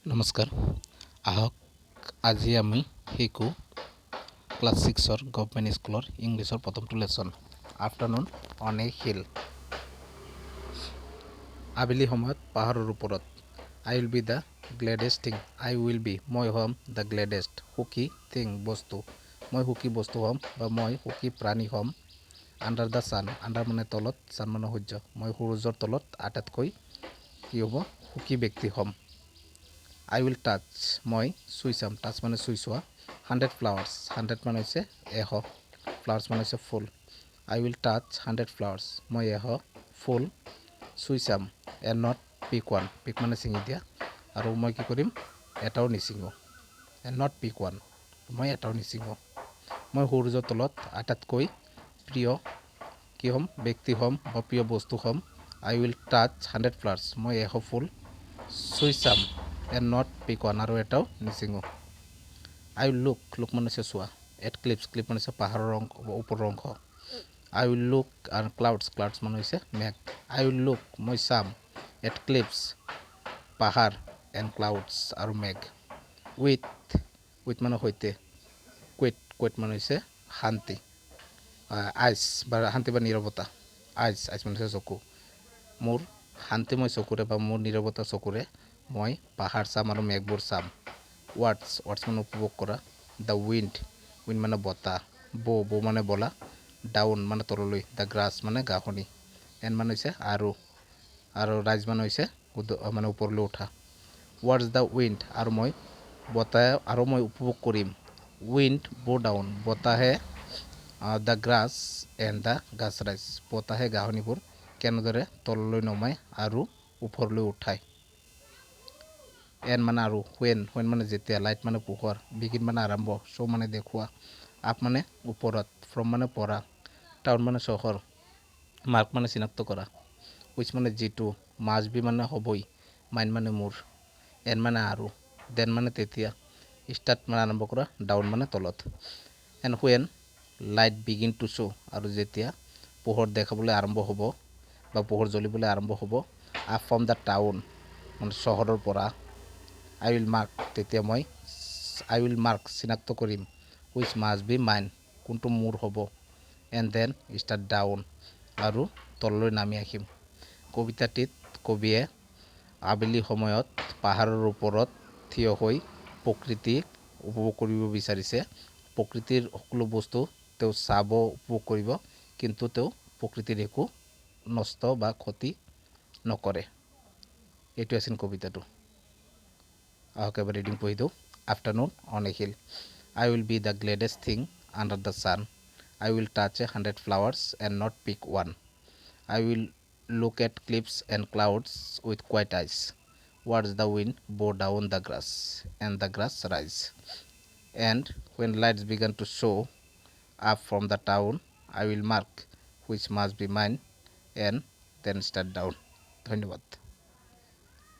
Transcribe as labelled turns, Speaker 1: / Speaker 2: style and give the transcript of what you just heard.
Speaker 1: নমস্কাৰ। আহক আজি আমি শিকোঁ ক্লাছ 6ৰ গভৰ্ণমেণ্ট স্কুলৰ ইংলিছৰ প্ৰথমটো lesson afternoon on a hill. আবেলি সময়ত পাহাৰৰ ওপৰত। I will be the gladdest thing. I will be মই হ'ম দ্য গ্লেডেষ্ট সুখী থিং বস্তু। মই সুখী বস্তু হ'ম বা মই সুখী প্ৰাণী হ'ম। আণ্ডাৰ দ্য ছান আণ্ডাৰ মানে তলত, ছান মানে সূৰ্য। মই সূৰ্যৰ তলত আটাইতকৈ কি হ'ব সুখী ব্যক্তি হ'ম। আই উইল টাচ মই চুই চাম, টাচ মানে চুই চোৱা। 100 ফ্লাৱাৰ্ছ 100 মানে হৈছে 100, ফ্লাৱাৰ্ছ মানে হৈছে ফুল। আই উইল টাচ 100 ফ্লাৱাৰ্ছ মই 100 ফুল চুই চাম। এণ্ড নট পিক ওৱান, পিক মানে ছিঙি দিয়া, আৰু মই কি কৰিম এটাও নিছিঙো। এণ্ড নট পিক ওৱান মই এটাও নিছিঙো। মই সূৰ্যৰ তলত আটাইতকৈ প্ৰিয় কি হ'ম ব্যক্তি হ'ম বা প্ৰিয় বস্তু হ'ম। আই উইল টাচ 100 ফ্লাৱাৰ্ছ মই 100 ফুল চুই চাম। এণ্ড নট পিক ওৱান আৰু এটাও নিছিঙো। আই উইল লুক মানে হৈছে চোৱা। এট ক্লিপছ মানে হৈছে পাহাৰৰ ওপৰৰ অংশ। আই উইল লুক আৰু ক্লাউডছ মানে হৈছে মেঘ। আই উইল লুক মই চাম এট ক্লিপছ পাহাৰ এণ্ড ক্লাউডছ আৰু মেঘ। উইথ মানে সৈতে, কুইট মানে হৈছে শান্তি, আইচ বা শান্তি বা নীৰৱতা। আইচ মানে হৈছে চকু। মোৰ শান্তি মই চকুৰে বা মোৰ নীৰৱতা চকুৰে মই পাহাৰ চাম আৰু মেঘবোৰ চাম। ৱাৰ্ডছ মানে উপভোগ কৰা। দ্য উইণ্ড মানে বতাহ। বো মানে বলা। ডাউন মানে তললৈ। দ্য গ্ৰাছ মানে ঘাঁহনি। এন মানে হৈছে আৰু ৰাইজ মানে হৈছে মানে ওপৰলৈ উঠা। ৱাটছ দ্য উইণ্ড আৰু মই বতাহ আৰু মই উপভোগ কৰিম। উইণ্ড বো ডাউন বতাহে দ্য গ্ৰাছ এণ্ড দ্য গাছ ৰাইজ বতাহে ঘাঁহনিবোৰ কেনেদৰে তললৈ নমাই আৰু ওপৰলৈ উঠায়। এন মানে আৰু, হুৱেন মানে যেতিয়া, লাইট মানে পোহৰ, বিগিন মানে আৰম্ভ, শ্ব' মানে দেখুওৱা, আপ মানে ওপৰত, ফ্ৰম মানে পৰা, টাউন মানে চহৰ, মাৰ্ক মানে চিনাক্ত কৰা, উইচ মানে যিটো, মাষ্ট বি মানে হ'বই, মাইন মানে মোৰ, এন মানে আৰু, দেন মানে তেতিয়া, ষ্টাৰ্ট মানে আৰম্ভ কৰা, ডাউন মানে তলত। N when light begin to show' আৰু যেতিয়া পোহৰ দেখাবলৈ আৰম্ভ হ'ব বা পোহৰ জ্বলিবলৈ আৰম্ভ হ'ব, আপ ফ্ৰম দ্য টাউন মানে চহৰৰ পৰা। আই উইল মাৰ্ক চিনাক্ত কৰিম, হুইচ মাষ্ট বি মাইন কোনটো মোৰ হ'ব, এণ্ড দেন ষ্টাৰ্ট ডাউন আৰু তললৈ নামি আহিম। কবিতাটিত কবিয়ে আবেলি সময়ত পাহাৰৰ ওপৰত থিয় হৈ প্ৰকৃতিক উপভোগ কৰিব বিচাৰিছে। প্ৰকৃতিৰ সকলো বস্তু তেওঁ চাব, উপভোগ কৰিব, কিন্তু তেওঁ প্ৰকৃতিৰ একো নষ্ট বা ক্ষতি নকৰে। এইটো আছিল কবিতাটো। আহক এবাৰ ৰিডিং পঢ়ি দিওঁ। Afternoon on a hill. I will be the gladdest thing under the sun. I will touch 100 flowers and not pick one. I will look at cliffs and clouds with quiet eyes. Watch the wind blow down the grass and the grass rise. And when lights begin to show up from the town, I will mark which must be mine and then start down. ধন্যবাদ।